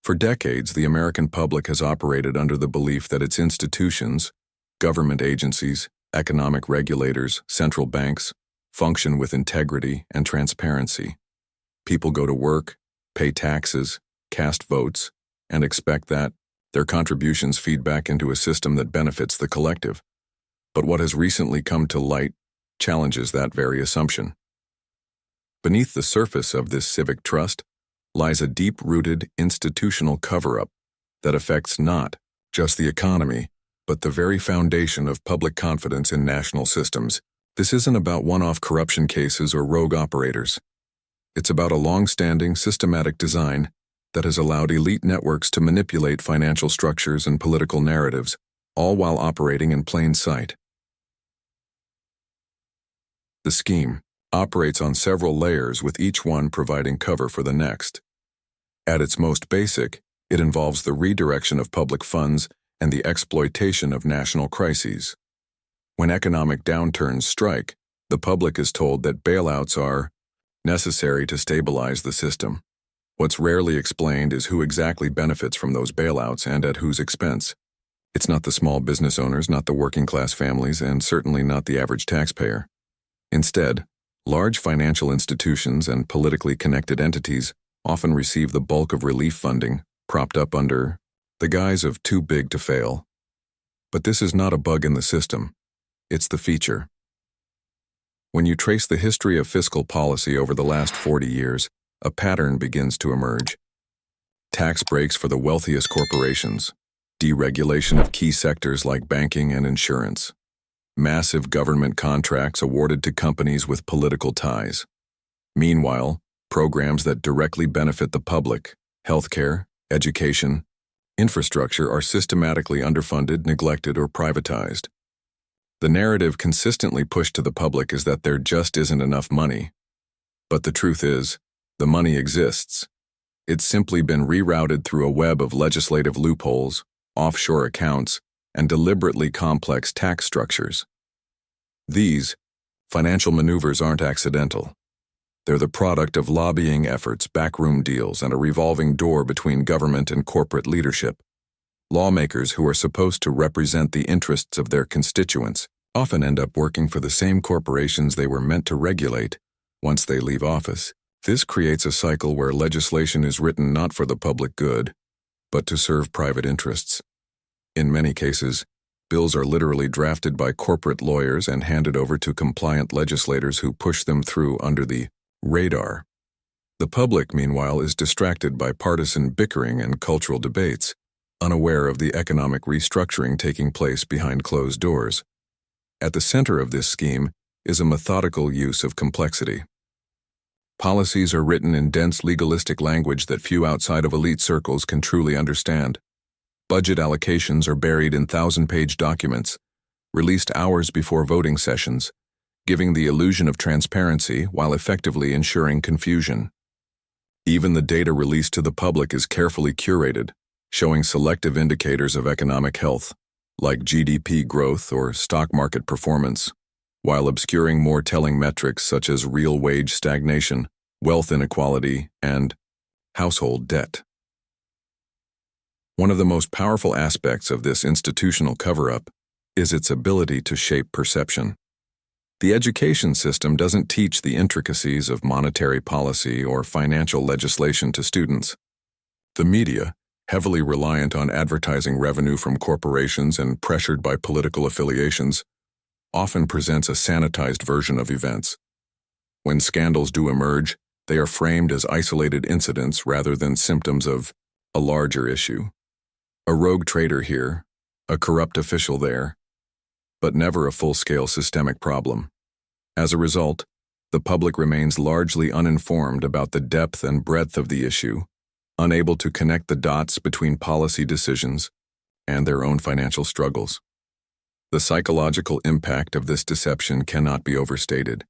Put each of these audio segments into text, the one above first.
For decades, the American public has operated under the belief that its institutions, government agencies, economic regulators, central banks, function with integrity and transparency. People go to work, pay taxes, cast votes, and expect that their contributions feed back into a system that benefits the collective. But what has recently come to light challenges that very assumption. Beneath the surface of this civic trust lies a deep-rooted institutional cover-up that affects not just the economy, but the very foundation of public confidence in national systems. This isn't about one-off corruption cases or rogue operators. It's about a long-standing, systematic design that has allowed elite networks to manipulate financial structures and political narratives, all while operating in plain sight. The scheme operates on several layers, with each one providing cover for the next. At its most basic, it involves the redirection of public funds and the exploitation of national crises. When economic downturns strike, the public is told that bailouts are necessary to stabilize the system. What's rarely explained is who exactly benefits from those bailouts and at whose expense. It's not the small business owners, not the working-class families, and certainly not the average taxpayer. Instead, large financial institutions and politically connected entities often receive the bulk of relief funding, propped up under the guise of too big to fail. But this is not a bug in the system. It's the feature. When you trace the history of fiscal policy over the last 40 years, a pattern begins to emerge. Tax breaks for the wealthiest corporations, deregulation of key sectors like banking and insurance, massive government contracts awarded to companies with political ties. Meanwhile, programs that directly benefit the public, healthcare, education, infrastructure, are systematically underfunded, neglected, or privatized. The narrative consistently pushed to the public is that there just isn't enough money. But the truth is, the money exists. It's simply been rerouted through a web of legislative loopholes, offshore accounts, and deliberately complex tax structures. These financial maneuvers aren't accidental. They're the product of lobbying efforts, backroom deals, and a revolving door between government and corporate leadership. Lawmakers who are supposed to represent the interests of their constituents often end up working for the same corporations they were meant to regulate once they leave office. This creates a cycle where legislation is written not for the public good, but to serve private interests. In many cases, bills are literally drafted by corporate lawyers and handed over to compliant legislators who push them through under the radar. The public, meanwhile, is distracted by partisan bickering and cultural debates, unaware of the economic restructuring taking place behind closed doors. At the center of this scheme is a methodical use of complexity. Policies are written in dense legalistic language that few outside of elite circles can truly understand. Budget allocations are buried in 1,000-page documents, released hours before voting sessions, giving the illusion of transparency while effectively ensuring confusion. Even the data released to the public is carefully curated, showing selective indicators of economic health, like GDP growth or stock market performance, while obscuring more telling metrics such as real wage stagnation, wealth inequality, and household debt. One of the most powerful aspects of this institutional cover-up is its ability to shape perception. The education system doesn't teach the intricacies of monetary policy or financial legislation to students. The media, heavily reliant on advertising revenue from corporations and pressured by political affiliations, often presents a sanitized version of events. When scandals do emerge, they are framed as isolated incidents rather than symptoms of a larger issue. A rogue trader here, a corrupt official there, but never a full-scale systemic problem. As a result, the public remains largely uninformed about the depth and breadth of the issue, unable to connect the dots between policy decisions and their own financial struggles. The psychological impact of this deception cannot be overstated.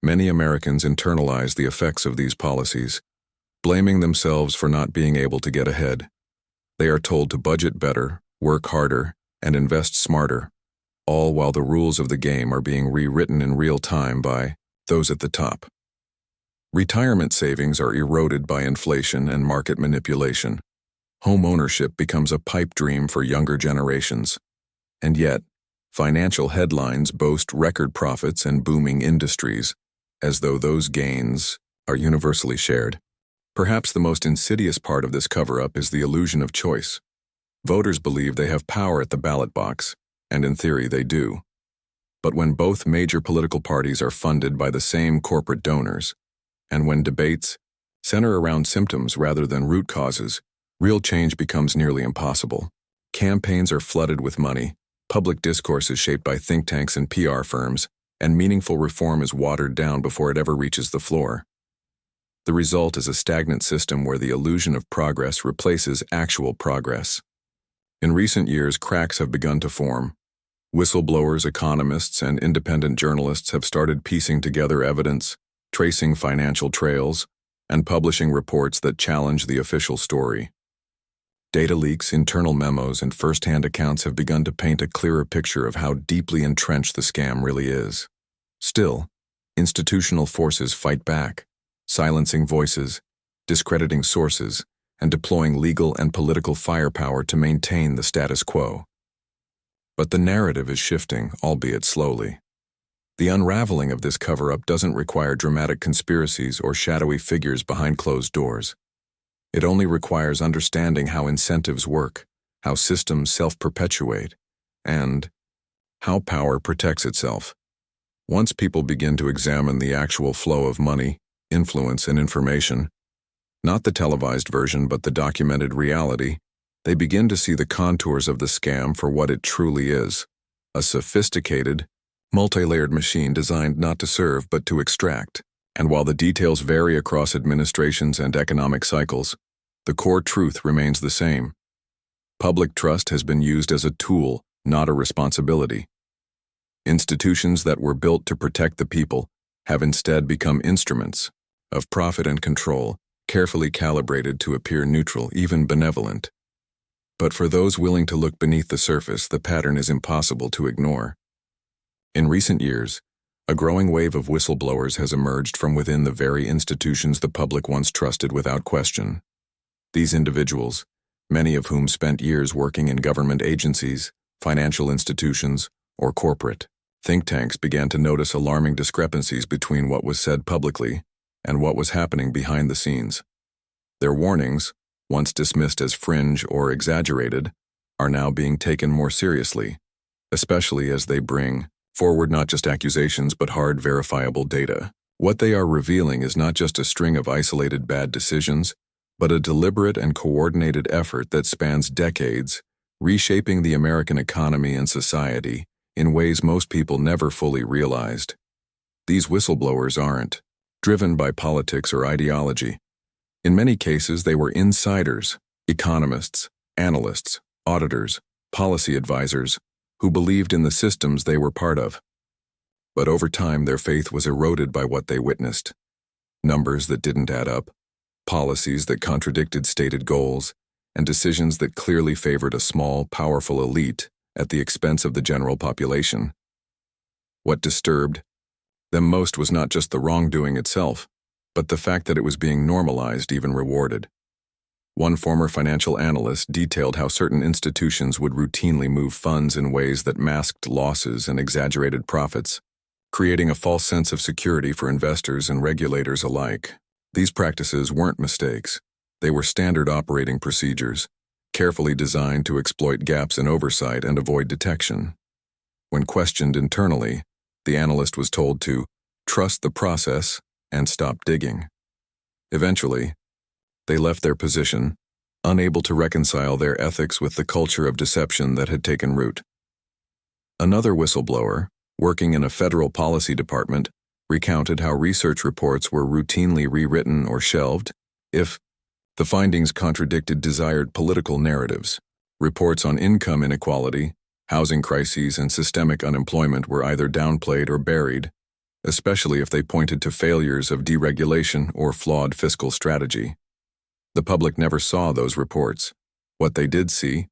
Many Americans internalize the effects of these policies, blaming themselves for not being able to get ahead. They are told to budget better, work harder, and invest smarter, all while the rules of the game are being rewritten in real time by those at the top. Retirement savings are eroded by inflation and market manipulation. Home ownership becomes a pipe dream for younger generations. And yet, financial headlines boast record profits and booming industries, as though those gains are universally shared. Perhaps the most insidious part of this cover-up is the illusion of choice. Voters believe they have power at the ballot box, and in theory they do. But when both major political parties are funded by the same corporate donors, and when debates center around symptoms rather than root causes, real change becomes nearly impossible. Campaigns are flooded with money, public discourse is shaped by think tanks and PR firms, and meaningful reform is watered down before it ever reaches the floor. The result is a stagnant system where the illusion of progress replaces actual progress. In recent years, cracks have begun to form. Whistleblowers, economists, and independent journalists have started piecing together evidence, tracing financial trails, and publishing reports that challenge the official story. Data leaks, internal memos, and first-hand accounts have begun to paint a clearer picture of how deeply entrenched the scam really is. Still, institutional forces fight back, silencing voices, discrediting sources, and deploying legal and political firepower to maintain the status quo. But the narrative is shifting, albeit slowly. The unraveling of this cover-up doesn't require dramatic conspiracies or shadowy figures behind closed doors. It only requires understanding how incentives work, how systems self-perpetuate, and how power protects itself. Once people begin to examine the actual flow of money, influence, and information, not the televised version but the documented reality, they begin to see the contours of the scam for what it truly is, a sophisticated, multi-layered machine designed not to serve but to extract. And while the details vary across administrations and economic cycles, the core truth remains the same. Public trust has been used as a tool, not a responsibility. Institutions that were built to protect the people have instead become instruments of profit and control, carefully calibrated to appear neutral, even benevolent. But for those willing to look beneath the surface, the pattern is impossible to ignore. In recent years, a growing wave of whistleblowers has emerged from within the very institutions the public once trusted without question. These individuals, many of whom spent years working in government agencies, financial institutions, or corporate think tanks, began to notice alarming discrepancies between what was said publicly and what was happening behind the scenes. Their warnings, once dismissed as fringe or exaggerated, are now being taken more seriously, especially as they bring forward not just accusations but hard, verifiable data. What they are revealing is not just a string of isolated bad decisions, but a deliberate and coordinated effort that spans decades, reshaping the American economy and society in ways most people never fully realized. These whistleblowers aren't driven by politics or ideology. In many cases, they were insiders, economists, analysts, auditors, policy advisors, who believed in the systems they were part of. But over time, their faith was eroded by what they witnessed. Numbers that didn't add up, policies that contradicted stated goals, and decisions that clearly favored a small, powerful elite at the expense of the general population. What disturbed them most was not just the wrongdoing itself, but the fact that it was being normalized, even rewarded. One former financial analyst detailed how certain institutions would routinely move funds in ways that masked losses and exaggerated profits, creating a false sense of security for investors and regulators alike. These practices weren't mistakes. They were standard operating procedures, carefully designed to exploit gaps in oversight and avoid detection. When questioned internally, the analyst was told to trust the process and stop digging. Eventually, they left their position, unable to reconcile their ethics with the culture of deception that had taken root. Another whistleblower, working in a federal policy department, recounted how research reports were routinely rewritten or shelved if the findings contradicted desired political narratives. Reports on income inequality, housing crises, and systemic unemployment were either downplayed or buried, especially if they pointed to failures of deregulation or flawed fiscal strategy. The public never saw those reports. What they did see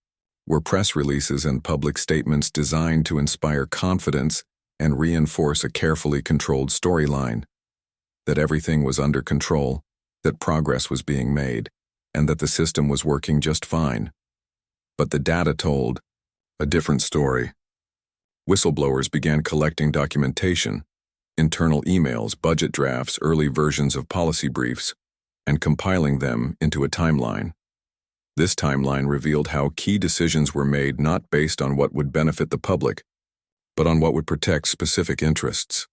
were press releases and public statements designed to inspire confidence and reinforce a carefully controlled storyline, that everything was under control, that progress was being made, and that the system was working just fine. But the data told a different story. Whistleblowers began collecting documentation, internal emails, budget drafts, early versions of policy briefs, and compiling them into a timeline. This timeline revealed how key decisions were made not based on what would benefit the public, but on what would protect specific interests.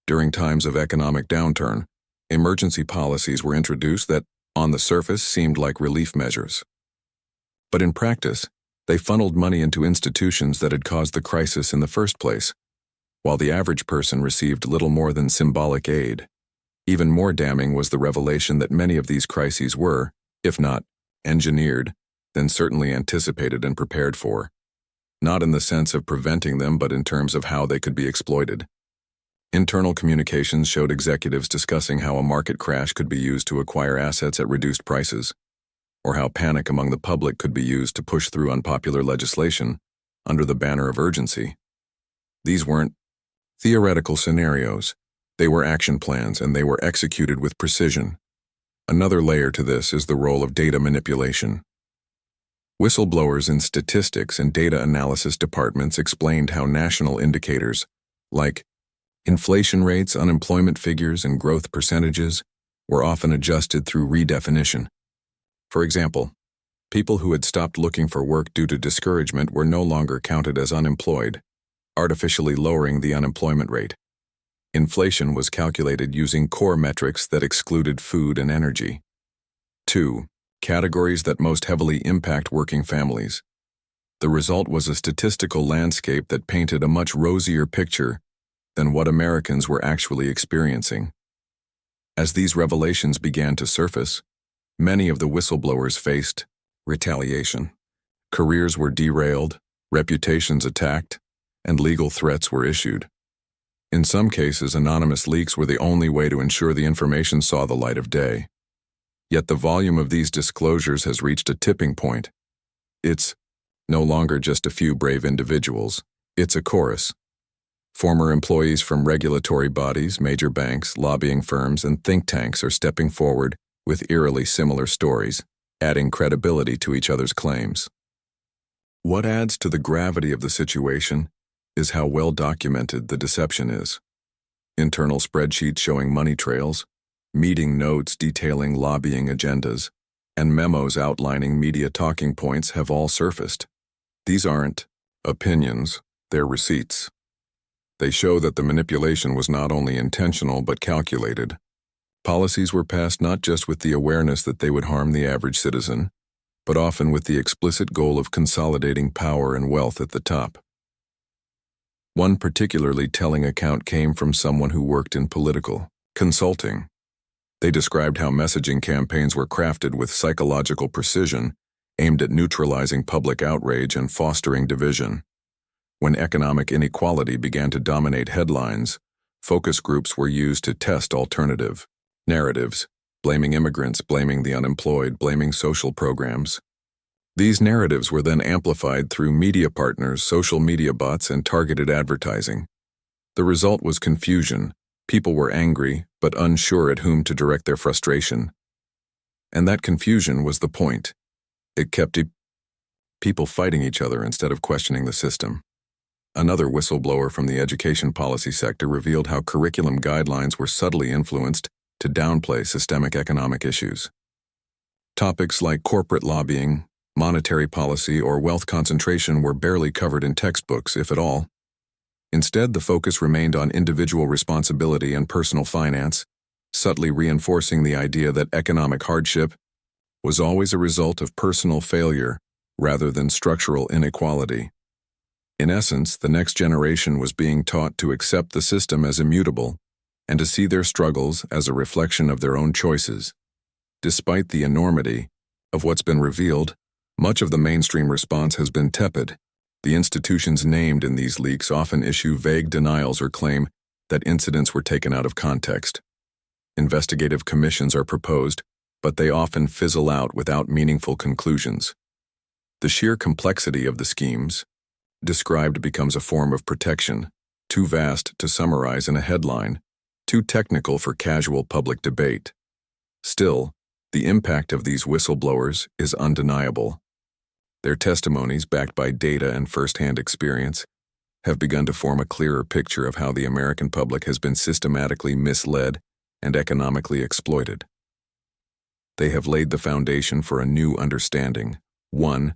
During times of economic downturn, emergency policies were introduced that, on the surface, seemed like relief measures. But in practice, they funneled money into institutions that had caused the crisis in the first place, while the average person received little more than symbolic aid. Even more damning was the revelation that many of these crises were, if not engineered, then certainly anticipated and prepared for. Not in the sense of preventing them, but in terms of how they could be exploited. Internal communications showed executives discussing how a market crash could be used to acquire assets at reduced prices, or how panic among the public could be used to push through unpopular legislation under the banner of urgency. These weren't theoretical scenarios. They were action plans, and they were executed with precision. Another layer to this is the role of data manipulation. Whistleblowers in statistics and data analysis departments explained how national indicators, like inflation rates, unemployment figures, and growth percentages, were often adjusted through redefinition. For example, people who had stopped looking for work due to discouragement were no longer counted as unemployed, artificially lowering the unemployment rate. Inflation was calculated using core metrics that excluded food and energy. 2. Categories that most heavily impact working families. The result was a statistical landscape that painted a much rosier picture than what Americans were actually experiencing. As these revelations began to surface, many of the whistleblowers faced retaliation. Careers were derailed, reputations attacked, and legal threats were issued. In some cases, anonymous leaks were the only way to ensure the information saw the light of day. Yet the volume of these disclosures has reached a tipping point. It's no longer just a few brave individuals. It's a chorus. Former employees from regulatory bodies, major banks, lobbying firms, and think tanks are stepping forward with eerily similar stories, adding credibility to each other's claims. What adds to the gravity of the situation is how well documented the deception is. Internal spreadsheets showing money trails, meeting notes detailing lobbying agendas, and memos outlining media talking points have all surfaced. These aren't opinions, they're receipts. They show that the manipulation was not only intentional but calculated. Policies were passed not just with the awareness that they would harm the average citizen, but often with the explicit goal of consolidating power and wealth at the top. One particularly telling account came from someone who worked in political consulting. They described how messaging campaigns were crafted with psychological precision, aimed at neutralizing public outrage and fostering division. When economic inequality began to dominate headlines, focus groups were used to test alternative narratives, blaming immigrants, blaming the unemployed, blaming social programs. These narratives were then amplified through media partners, social media bots, and targeted advertising. The result was confusion. People were angry, but unsure at whom to direct their frustration. And that confusion was the point. It kept people fighting each other instead of questioning the system. Another whistleblower from the education policy sector revealed how curriculum guidelines were subtly influenced to downplay systemic economic issues. Topics like corporate lobbying, monetary policy, or wealth concentration were barely covered in textbooks, if at all. Instead, the focus remained on individual responsibility and personal finance, subtly reinforcing the idea that economic hardship was always a result of personal failure rather than structural inequality. In essence, the next generation was being taught to accept the system as immutable and to see their struggles as a reflection of their own choices. Despite the enormity of what's been revealed, much of the mainstream response has been tepid. The institutions named in these leaks often issue vague denials or claim that incidents were taken out of context. Investigative commissions are proposed, but they often fizzle out without meaningful conclusions. The sheer complexity of the schemes described becomes a form of protection, too vast to summarize in a headline, too technical for casual public debate. Still, The impact of these whistleblowers is undeniable. Their testimonies, backed by data and first-hand experience, have begun to form a clearer picture of how the American public has been systematically misled and economically exploited. They have laid the foundation for a new understanding, one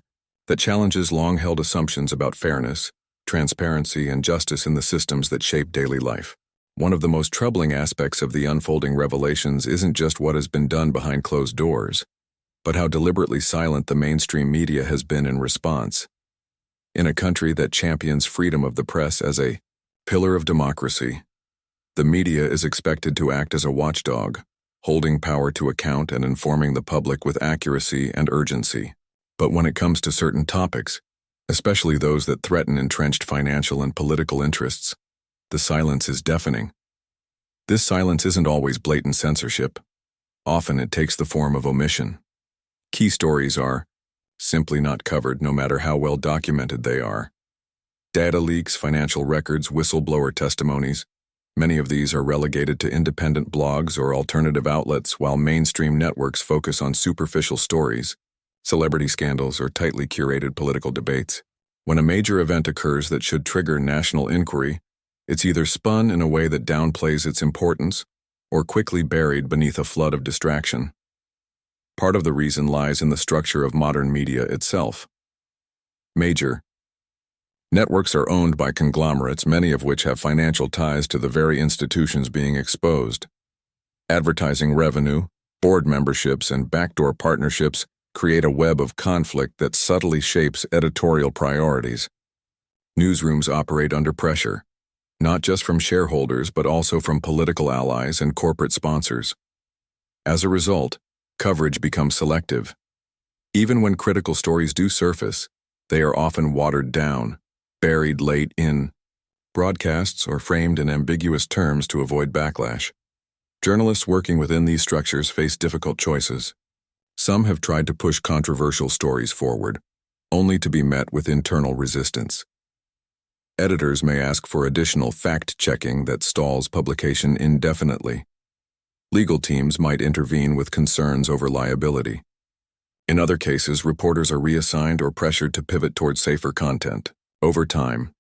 that challenges long-held assumptions about fairness, transparency, and justice in the systems that shape daily life. One of the most troubling aspects of the unfolding revelations isn't just what has been done behind closed doors, but how deliberately silent the mainstream media has been in response. In a country that champions freedom of the press as a pillar of democracy, the media is expected to act as a watchdog, holding power to account and informing the public with accuracy and urgency. But when it comes to certain topics, especially those that threaten entrenched financial and political interests, the silence is deafening. This silence isn't always blatant censorship. Often it takes the form of omission. Key stories are simply not covered, no matter how well documented they are. Data leaks, financial records, whistleblower testimonies. Many of these are relegated to independent blogs or alternative outlets, while mainstream networks focus on superficial stories, celebrity scandals, or tightly curated political debates. When a major event occurs that should trigger national inquiry, it's either spun in a way that downplays its importance or quickly buried beneath a flood of distraction. Part of the reason lies in the structure of modern media itself. Major networks are owned by conglomerates, many of which have financial ties to the very institutions being exposed. Advertising revenue, board memberships, and backdoor partnerships create a web of conflict that subtly shapes editorial priorities. Newsrooms operate under pressure, not just from shareholders but also from political allies and corporate sponsors. As a result, coverage becomes selective. Even when critical stories do surface, they are often watered down, buried late in broadcasts, or framed in ambiguous terms to avoid backlash. Journalists working within these structures face difficult choices. Some have tried to push controversial stories forward, only to be met with internal resistance. Editors may ask for additional fact-checking that stalls publication indefinitely. Legal teams might intervene with concerns over liability. In other cases, reporters are reassigned or pressured to pivot towards safer content. Over time,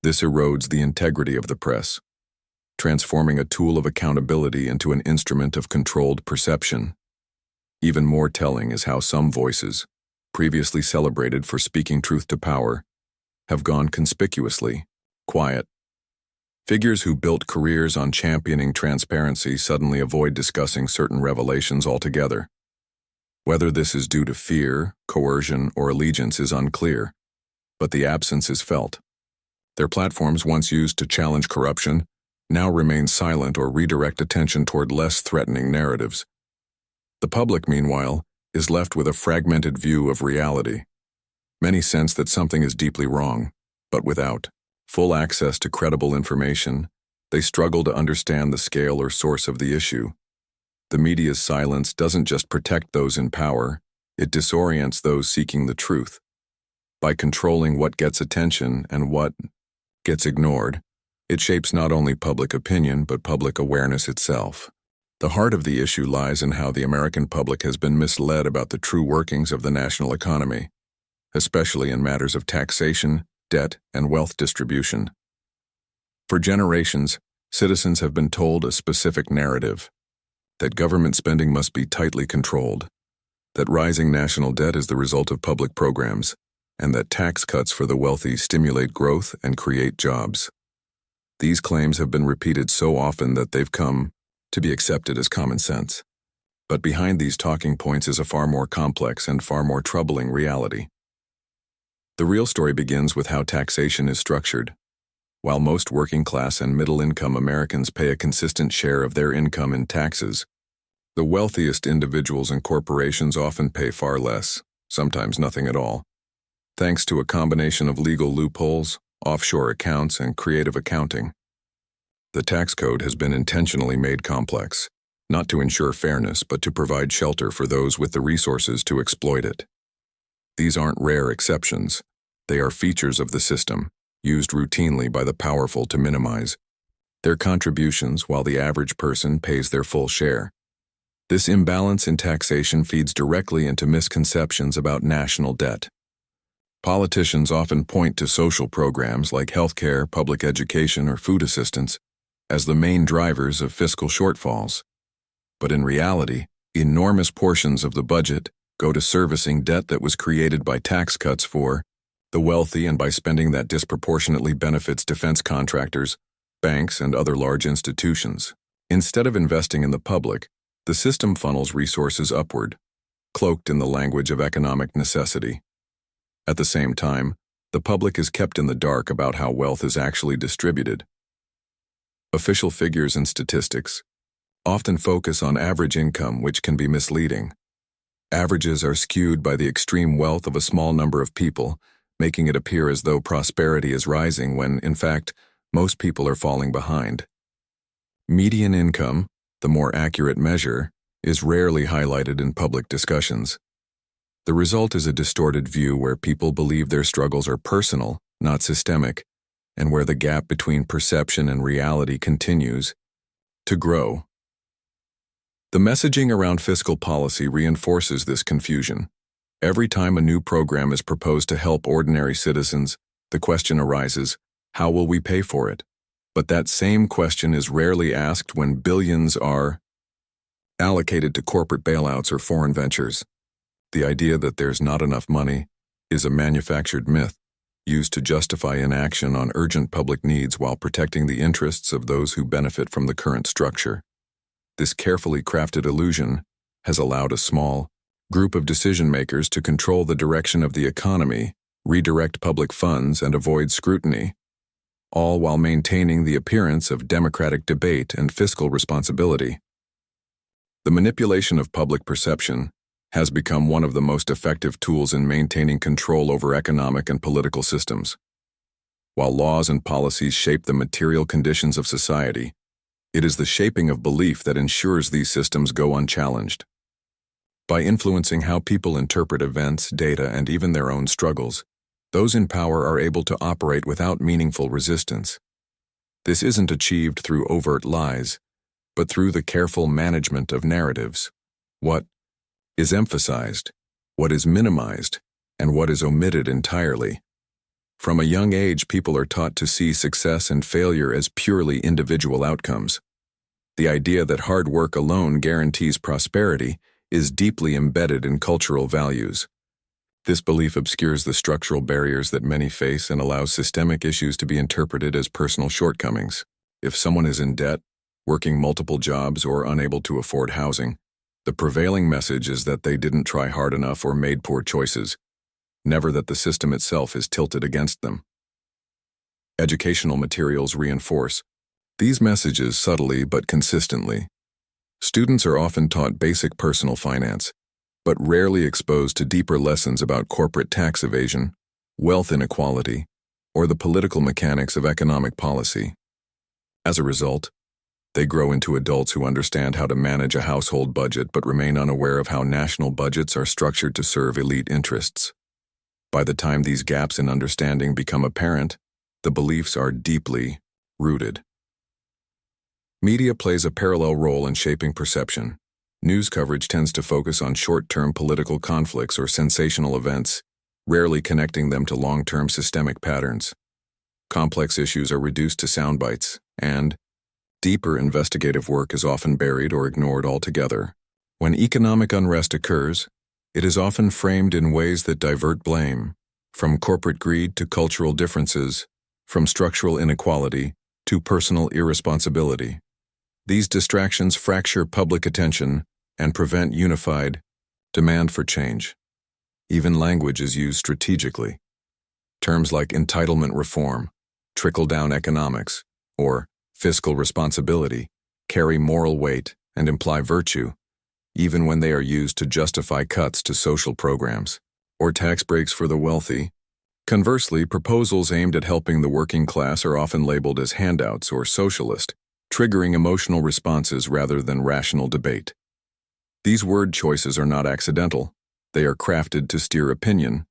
this erodes the integrity of the press, transforming a tool of accountability into an instrument of controlled perception. Even more telling is how some voices, previously celebrated for speaking truth to power, have gone conspicuously quiet. Figures who built careers on championing transparency suddenly avoid discussing certain revelations altogether. Whether this is due to fear, coercion, or allegiance is unclear, but the absence is felt. Their platforms, once used to challenge corruption, now remain silent or redirect attention toward less threatening narratives. The public, meanwhile, is left with a fragmented view of reality. Many sense that something is deeply wrong, but without full access to credible information, they struggle to understand the scale or source of the issue. The media's silence doesn't just protect those in power, it disorients those seeking the truth. By controlling what gets attention and what gets ignored, it shapes not only public opinion but public awareness itself. The heart of the issue lies in how the American public has been misled about the true workings of the national economy, especially in matters of taxation, debt, and wealth distribution. For generations, citizens have been told a specific narrative: that government spending must be tightly controlled, that rising national debt is the result of public programs, and that tax cuts for the wealthy stimulate growth and create jobs. These claims have been repeated so often that they've come to be accepted as common sense. But behind these talking points is a far more complex and far more troubling reality. The real story begins with how taxation is structured. While most working-class and middle-income Americans pay a consistent share of their income in taxes, the wealthiest individuals and corporations often pay far less, sometimes nothing at all, thanks to a combination of legal loopholes, offshore accounts, and creative accounting. The tax code has been intentionally made complex, not to ensure fairness but to provide shelter for those with the resources to exploit it. These aren't rare exceptions. They are features of the system, used routinely by the powerful to minimize their contributions while the average person pays their full share. This imbalance in taxation feeds directly into misconceptions about national debt. Politicians often point to social programs like healthcare, public education, or food assistance as the main drivers of fiscal shortfalls. But in reality, enormous portions of the budget go to servicing debt that was created by tax cuts for the wealthy and by spending that disproportionately benefits defense contractors, banks, and other large institutions. Instead of investing in the public, the system funnels resources upward, cloaked in the language of economic necessity. At the same time, the public is kept in the dark about how wealth is actually distributed. Official figures and statistics often focus on average income, which can be misleading. Averages are skewed by the extreme wealth of a small number of people, making it appear as though prosperity is rising when, in fact, most people are falling behind. Median income, the more accurate measure, is rarely highlighted in public discussions. The result is a distorted view where people believe their struggles are personal, not systemic, and where the gap between perception and reality continues to grow. The messaging around fiscal policy reinforces this confusion. Every time a new program is proposed to help ordinary citizens, the question arises, how will we pay for it? But that same question is rarely asked when billions are allocated to corporate bailouts or foreign ventures. The idea that there's not enough money is a manufactured myth used to justify inaction on urgent public needs while protecting the interests of those who benefit from the current structure. This carefully crafted illusion has allowed a small group of decision-makers to control the direction of the economy, redirect public funds, and avoid scrutiny, all while maintaining the appearance of democratic debate and fiscal responsibility. The manipulation of public perception has become one of the most effective tools in maintaining control over economic and political systems. While laws and policies shape the material conditions of society, it is the shaping of belief that ensures these systems go unchallenged. By influencing how people interpret events, data, and even their own struggles, those in power are able to operate without meaningful resistance. This isn't achieved through overt lies, but through the careful management of narratives. What is emphasized, what is minimized, and what is omitted entirely. From a young age, people are taught to see success and failure as purely individual outcomes. The idea that hard work alone guarantees prosperity is deeply embedded in cultural values. This belief obscures the structural barriers that many face and allows systemic issues to be interpreted as personal shortcomings. If someone is in debt, working multiple jobs, or unable to afford housing, the prevailing message is that they didn't try hard enough or made poor choices, never that the system itself is tilted against them. Educational materials reinforce these messages subtly but consistently. Students are often taught basic personal finance, but rarely exposed to deeper lessons about corporate tax evasion, wealth inequality, or the political mechanics of economic policy. As a result, they grow into adults who understand how to manage a household budget but remain unaware of how national budgets are structured to serve elite interests. By the time these gaps in understanding become apparent, the beliefs are deeply rooted. Media plays a parallel role in shaping perception. News coverage tends to focus on short-term political conflicts or sensational events, rarely connecting them to long-term systemic patterns. Complex issues are reduced to sound bites, and deeper investigative work is often buried or ignored altogether. When economic unrest occurs, it is often framed in ways that divert blame, from corporate greed to cultural differences, from structural inequality to personal irresponsibility. These distractions fracture public attention and prevent unified demand for change. Even language is used strategically. Terms like entitlement reform, trickle-down economics, or fiscal responsibility carry moral weight and imply virtue, even when they are used to justify cuts to social programs or tax breaks for the wealthy. Conversely, proposals aimed at helping the working class are often labeled as handouts or socialist, triggering emotional responses rather than rational debate. These word choices are not accidental. They are crafted to steer opinion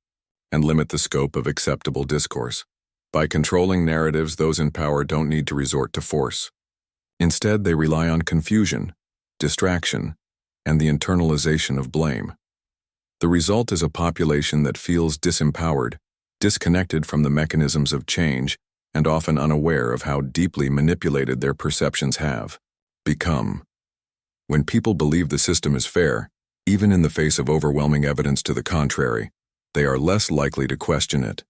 and limit the scope of acceptable discourse. By controlling narratives, those in power don't need to resort to force. Instead, they rely on confusion, distraction, and the internalization of blame. The result is a population that feels disempowered, disconnected from the mechanisms of change, and often unaware of how deeply manipulated their perceptions have become. When people believe the system is fair, even in the face of overwhelming evidence to the contrary, they are less likely to question it.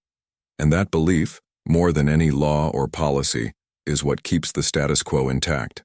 And that belief, more than any law or policy, is what keeps the status quo intact.